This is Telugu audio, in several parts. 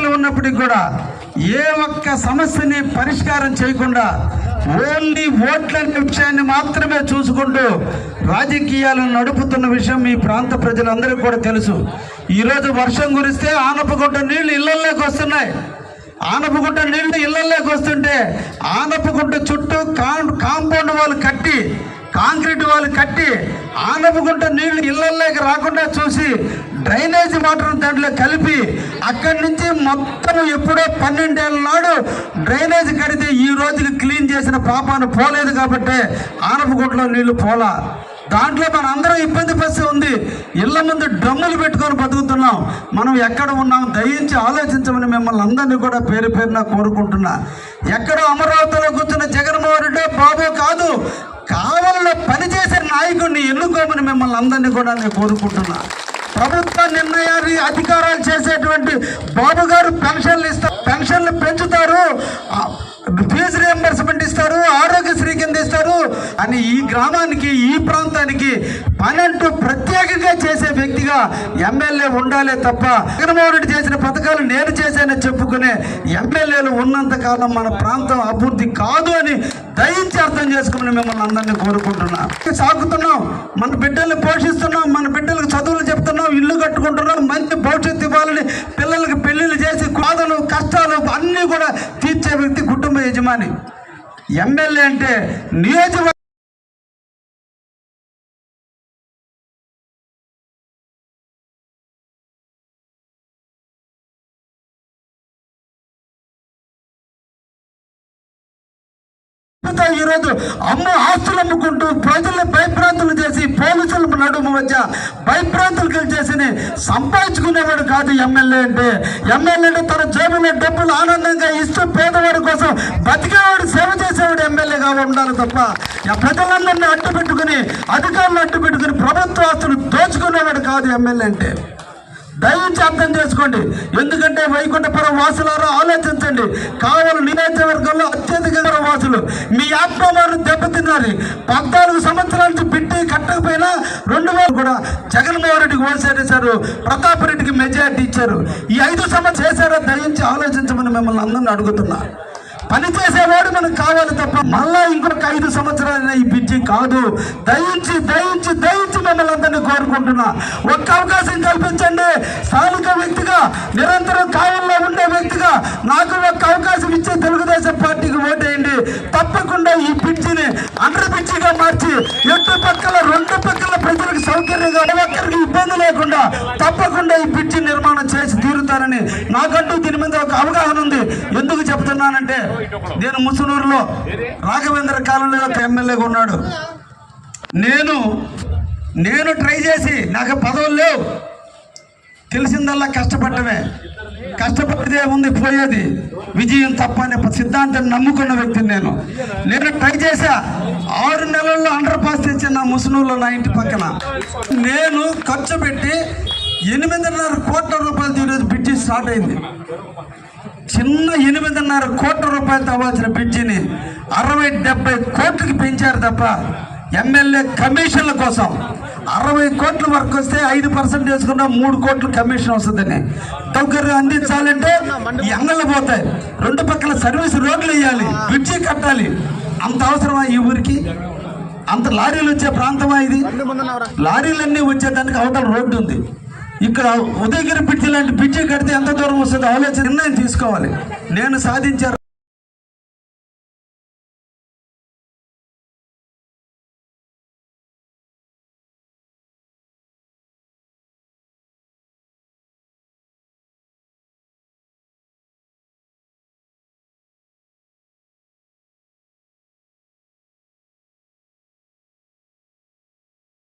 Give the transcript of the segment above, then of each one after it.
సమస్యలు ఉన్నప్పటికీ కూడా ఏ ఒక్క సమస్యని పరిష్కారం చేయకుండా ఓన్లీ ఓట్ల విషయాన్ని మాత్రమే చూసుకుంటూ రాజకీయాలను నడుపుతున్న విషయం మీ ప్రాంత ప్రజలందరికీ కూడా తెలుసు. ఈరోజు వర్షం కురిస్తే ఆనపగుంట నీళ్లు ఇళ్లలోకి వస్తున్నాయి. ఆనపగుంట నీళ్లు ఇళ్లలోకి వస్తుంటే ఆనపగుంట చుట్టూ కాంపౌండ్ వాళ్ళు కట్టి, కాంక్రీట్ వాళ్ళు కట్టి ఆనపగుంట నీళ్లు ఇళ్లలోకి రాకుండా చూసి డ్రైనేజ్ వాటర్ దాంట్లో కలిపి అక్కడి నుంచి మొత్తం ఎప్పుడో 12 ఏళ్ళ నాడు డ్రైనేజ్ కడితే ఈ రోజుకి క్లీన్ చేసిన పాపాను పోలేదు కాబట్టి ఆనపగుంటలో నీళ్లు పోలా. దాంట్లో మన అందరం ఇబ్బంది పరిస్థితి ఉంది. ఇళ్ల ముందు డ్రమ్ములు పెట్టుకొని బతుకుతున్నాం. మనం ఎక్కడ ఉన్నాం దయించి ఆలోచించమని మిమ్మల్ని అందరినీ కూడా పేరు పేరున కోరుకుంటున్నా. ఎక్కడో అమరావతిలో కూర్చున్న జగన్మోహన్ రెడ్డి బాబు కాదు, కావలిలో పనిచేసే నాయకుడిని ఎన్నుకోమని మిమ్మల్ని అందరినీ కూడా నేను కోరుకుంటున్నా. ప్రభుత్వ నిర్ణయాన్ని అధికారాలు చేసేటువంటి బాబు గారు పెన్షన్లు పెంచుతారు, ఫీజు రియంబర్స్మెంట్ ఇస్తారు, ఆరోగ్యశ్రీ కింద ఇస్తారు అని ఈ గ్రామానికి ఈ ప్రాంతానికి పనంటూ ప్రత్యేకంగా చేసే వ్యక్తిగా ఎమ్మెల్యే ఉండాలే తప్ప జగన్మోహన్ రెడ్డి చేసిన పథకాలు నేను చేశానని చెప్పుకునే ఎమ్మెల్యేలు ఉన్నంత కాలం మన ప్రాంతం అభివృద్ధి కాదు అని దయించి అర్థం చేసుకోమని మిమ్మల్ని అందరినీ కోరుకుంటున్నా. సాగుతున్నాం, మన బిడ్డల్ని పోషిస్తున్నాం, మన బిడ్డలకు చదువులు చెప్తున్నాం, ఇల్లు కట్టుకుంటున్నాం, మంచి భవిష్యత్తు ఇవ్వాలని పిల్లలకి పెళ్లిళ్ళు చేసి బాధలు కష్టాలు అన్నీ కూడా తీర్చే వ్యక్తి కుటుంబ యజమాని. ఎమ్మెల్యే అంటే నియోజకవర్గ ఈరోజు ఆస్తులు అమ్ముకుంటూ ప్రజల్ని భయభ్రాంతులు చేసి పోలీసుల నడుము మధ్య భయభ్రాంతులు చేసి సంపాదించుకునేవాడు కాదు ఎమ్మెల్యే అంటే. ఎమ్మెల్యే అంటే తన జేబులో డబ్బులు ఆనందంగా ఇస్తూ పేదవాడి కోసం బతికేవాడు, సేవ చేసేవాడు ఎమ్మెల్యేగా ఉండాలి తప్ప ప్రజలందరినీ అడ్డు పెట్టుకుని అధికారులు అడ్డు పెట్టుకుని ప్రభుత్వ ఆస్తులు దోచుకునేవాడు కాదు ఎమ్మెల్యే అంటే. దయించి అర్థం చేసుకోండి. ఎందుకంటే వైకుంఠపురం వాసులారా ఆలోచించండి. కావలి నియోజకవర్గంలో అత్యధిక వాసులు మీ ఆత్మవారు దెబ్బతిన్నారు. 14 సంవత్సరాల నుంచి బిడ్డ కట్టకపోయినా 2000 కూడా జగన్మోహన్ రెడ్డికి ఓసేసారు, ప్రతాప్ రెడ్డికి మెజార్టీ ఇచ్చారు. ఈ 5 సంవత్సరాలు చేశారో దయించి ఆలోచించమని మిమ్మల్ని అందరినీ అడుగుతున్నా. పని చేసేవాడు మనకు కావాలి తప్ప మళ్ళా ఇంకొక 5 సంవత్సరాలైనా ఈ పిచ్చి కాదు. దయించి దయించి దయించి మిమ్మల్ని అందరినీ కోరుకుంటున్నా. ఒక్క అవకాశం కల్పించండి. స్థానిక వ్యక్తిగా నిరంతరం కావల్లో ఉండే వ్యక్తిగా నాకు ఒక్క అవకాశం ఇచ్చే తెలుగుదేశం పార్టీకి ఓటేయండి. తప్పకుండా ఈ పిచ్చిని అండర్ పిచ్చిగా మార్చి ఎటు పక్కల 2 పక్కల ప్రజలకు సౌకర్యంగా ఒక్కరికి ఇబ్బంది లేకుండా తప్పకుండా ఈ పిచ్చి నిర్మాణం చేసి తీరుతారని నాకంటూ దీని మీద ఒక అవగాహన ఉంది. ఎందుకు చెప్తున్నానంటే నేను ముసునూరులో రాఘవేంద్ర కాలంలో ఒక ఎమ్మెల్యేగా ఉన్నాడు. నేను ట్రై చేసి నాకు పదవులు లేవు, తెలిసిందల్లా కష్టపడటమే. కష్టపడితే ఉంది పోయేది, విజయం తప్ప అనే సిద్ధాంతాన్ని నమ్ముకున్న వ్యక్తిని నేను ట్రై చేశా. 6 నెలల్లో అండర్ పాస్ తెచ్చాను నా ముసునూరులో, నా ఇంటి పక్కన. నేను ఖర్చు పెట్టి 8.5 కోట్ల రూపాయలు ఈరోజు బ్రిడ్జి స్టార్ట్ అయింది. చిన్న 8.5 కోట్ల రూపాయలతో అవ్వాల్సిన బ్రిడ్జిని 60-70 కోట్లకి పెంచారు తప్ప ఎమ్మెల్యే కమిషన్ల కోసం 60 కోట్ల వరకు వస్తే 5% వేసుకున్నా 3 కోట్ల కమిషన్ వస్తుందని దగ్గర అందించాలంటే ఎంగళ్ళు పోతాయి. 2 పక్కల సర్వీస్ రోడ్లు వేయాలి, బ్రిడ్జి కట్టాలి. అంత అవసరమా ఈ ఊరికి? అంత లారీలు వచ్చే ప్రాంతమా ఇది? లారీలన్నీ వచ్చేదానికి అవతల రోడ్డు ఉంది. ఇక్కడ ఉదయగిరి బ్రిడ్జి లాంటి బ్రిడ్జి కడితే ఎంత దూరం వస్తుందో ఆలోచన నిర్ణయం తీసుకోవాలి. నేను సాధించారు.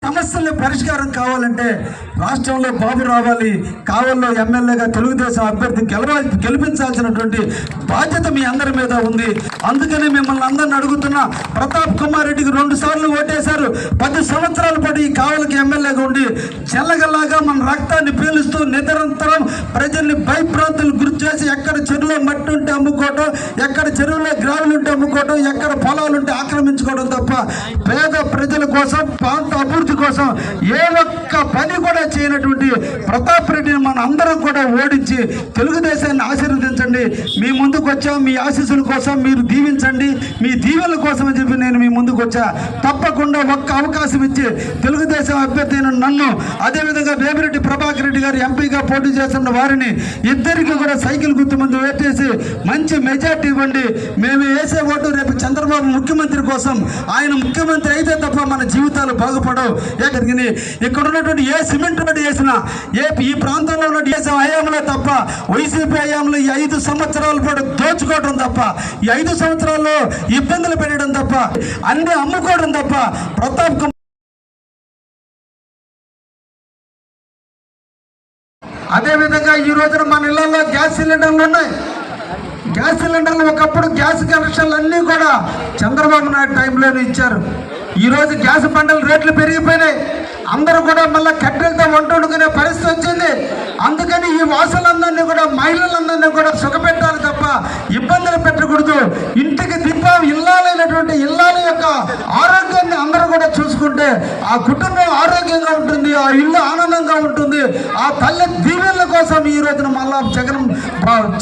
సమస్యల పరిష్కారం కావాలంటే రాష్ట్రంలో బాబు రావాలి. కావల్లో ఎమ్మెల్యేగా తెలుగుదేశం అభ్యర్థి గెలిపించాల్సినటువంటి బాధ్యత మీ అందరి మీద ఉంది. అందుకని మిమ్మల్ని అందరిని అడుగుతున్నా. ప్రతాప్ కుమార్ రెడ్డికి 2 సార్లు ఓటేశారు. 10 సంవత్సరాల పాటు ఈ కావలికి ఎమ్మెల్యేగా ఉండి చెల్లగల్లాగా మన రక్తాన్ని పీలుస్తూ నిరంతరం ప్రజల్ని భయభ్రాంతులు గురి చేసి ఎక్కడ చెరువులో మట్టి ఉంటే అమ్ముకోవడం, ఎక్కడ చెరువులో గ్రావులు ఉంటే అమ్ముకోవడం, ఎక్కడ పొలాలు ఉంటే ఆక్రమించుకోవడం తప్ప పేద ప్రజల కోసం ప్రాంత అభివృద్ధి కోసం ఏ ఒక్క పని కూడా చేయనటువంటి ప్రతాప్ రెడ్డిని మన అందరం కూడా ఓడించి తెలుగుదేశాన్ని ఆశీర్వదించండి. మీ ముందుకు వచ్చాం, మీ ఆశీస్సుల కోసం, మీరు దీవించండి, మీ దీవెనల కోసం అని చెప్పి నేను మీ ముందుకు వచ్చా. తప్పకుండా ఒక్క అవకాశం ఇచ్చి తెలుగుదేశం అభ్యర్థి అయిన నన్ను, అదేవిధంగా వేమిరెడ్డి ప్రభాకర్ రెడ్డి గారు ఎంపీగా పోటీ చేస్తున్న వారిని ఇద్దరికి కూడా సైకిల్ గుర్తు ముందు వేటేసి మంచి మెజార్టీ ఇవ్వండి. మేము వేసే ఓటు రేపు చంద్రబాబు ముఖ్యమంత్రి కోసం. ఆయన ముఖ్యమంత్రి అయితే తప్ప మన జీవితాలు బాగుపడవు. ఇక్కడ ఉన్నటువంటి ఏ సిమెంట్ రోడ్డు వేసినా, ఈ ప్రాంతంలో ఉన్న హయాంలో తప్ప వైసీపీ హయాంలో ఈ 5 సంవత్సరాల పాటు దోచుకోవడం తప్ప, ఈ 5 సంవత్సరాల్లో ఇబ్బందులు పెట్టడం తప్ప, అన్ని అమ్ముకోవడం తప్ప ప్రతాప్ అదేవిధంగా ఈ రోజున మన ఇళ్లలో గ్యాస్ సిలిండర్లు ఉన్నాయి. గ్యాస్ సిలిండర్లు ఒకప్పుడు గ్యాస్ కనెక్షన్లు అన్నీ కూడా చంద్రబాబు నాయుడు టైంలోనే ఇచ్చారు. ఈరోజు గ్యాస్ బండల రేట్లు పెరిగిపోయినాయి. అందరూ కూడా మళ్ళీ కట్టెలతో వంట వండుకునే పరిస్థితి వచ్చింది. అందుకని ఈ వాసులందరినీ కూడా, మహిళలందరినీ కూడా సుఖపెట్టాలి తప్ప ఇబ్బందులు పెట్టకూడదు. ఇంటికి దీపం ఇల్లాలైనటువంటి ఇల్లాల యొక్క ఆరోగ్యాన్ని అందరూ కూడా చూసుకుంటే ఆ కుటుంబం ఆరోగ్యంగా ఉంటుంది, ఆ ఇల్లు ఆనందంగా ఉంటుంది. ఆ తల్లి దీవెనల కోసం ఈ రోజున మళ్ళా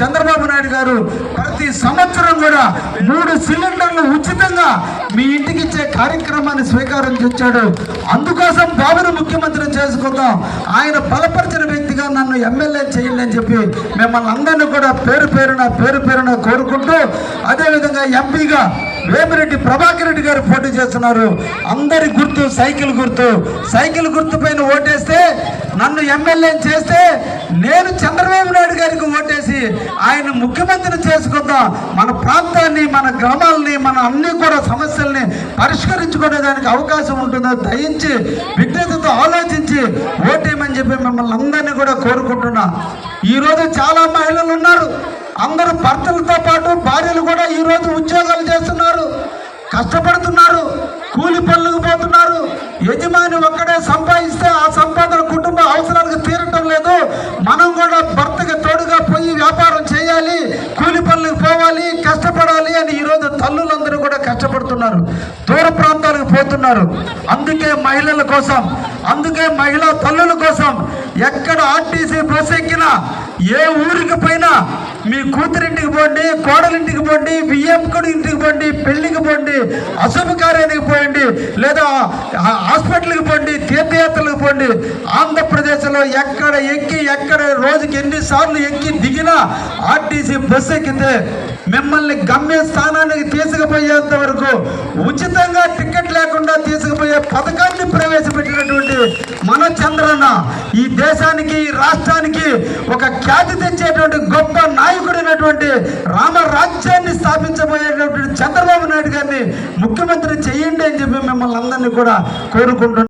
చంద్రబాబు నాయుడు గారు ప్రతి సంవత్సరం కూడా 3 సిలిండర్లు ఉచితంగా మీ ఇంటికి ఇచ్చే కార్యక్రమాన్ని స్వీకారం చేశాడు. అందుకోసం బాబును ముఖ్యమంత్రి చేసుకుందాం. ఆయన బలపరిచిన వ్యక్తిగా నన్ను ఎమ్మెల్యే చేయండి అని చెప్పి మిమ్మల్ని అందరినీ కూడా పేరు పేరున కోరుకుంటూ, అదేవిధంగా ఎంపీగా వేమిరెడ్డి ప్రభాకర్ రెడ్డి గారు పోటీ చేస్తున్నారు. అందరి గుర్తు సైకిల్ గుర్తు పైన ఓటేస్తే, నన్ను ఎమ్మెల్యే చేస్తే నేను చంద్రబాబు నాయుడు గారికి ఓటేసి ఆయన ముఖ్యమంత్రిని చేసుకుందాం. మన ప్రాంతాన్ని, మన గ్రామాలని, మన అన్ని కూడా సమస్యల్ని పరిష్కరించుకునేదానికి అవకాశం ఉంటుందో దయించి విజ్ఞతతో ఆలోచించి ఓటేయమని చెప్పి మిమ్మల్ని అందరినీ కూడా కోరుకుంటున్నా. ఈరోజు చాలా మహిళలు ఉన్నారు. అందరూ భర్తలతో పాటు భార్యలు కూడా ఈరోజు ఉద్యోగాలు చేస్తున్నారు, కష్టపడుతున్నారు, కూలి పనులకు పోతున్నారు. యజమాని ఒక్కడే సంపాదిస్తే ఆ సంపాదన కుటుంబ అవసరాలకు తీరటం లేదు. మనం కూడా భర్తకి తోడుగా పోయి వ్యాపారం చేయాలి, కూలి పనులకు పోవాలి, కష్టపడాలి అని ఈరోజు తల్లులందరూ కూడా కష్టపడుతున్నారు, దూర ప్రాంతాలకు పోతున్నారు. అందుకే మహిళల కోసం, అందుకే మహిళా తల్లుల కోసం ఎక్కడ ఆర్టీసీ బస్సు ఎక్కినా, ఏ ఊరికి పోయినా మీ కూతురింటికి పోండి, కోడలింటికి పోండి, బియ్యంకుడి ఇంటికి పోండి, పెళ్లికి పోండి, అశుభకార్యానికి పోండి, లేదా హాస్పిటల్కి పోండి, తీర్థయాత్రలకు పోండి. ఆంధ్రప్రదేశ్లో ఎక్కడ రోజుకి ఎన్నిసార్లు ఎక్కి దిగినా ఆర్టీసీ బస్సు ఎక్కితే మిమ్మల్ని గమ్య స్థానానికి తీసుకుపోయేంత వరకు ఉచితంగా టికెట్ లేకుండా తీసుకుపోయే పథకాన్ని ప్రవేశపెట్టినటువంటి మన చంద్రన్న ఈ దేశానికి, ఈ రాష్ట్రానికి ఒక ఖ్యాతి తెచ్చేటువంటి గొప్ప నాయకుడైనటువంటి రామరాజ్యాన్ని స్థాపించబోయేటటువంటి చంద్రబాబు నాయుడు గారిని ముఖ్యమంత్రి చేయండి అని చెప్పి మిమ్మల్ని అందరినీ కూడా కోరుకుంటున్నాను.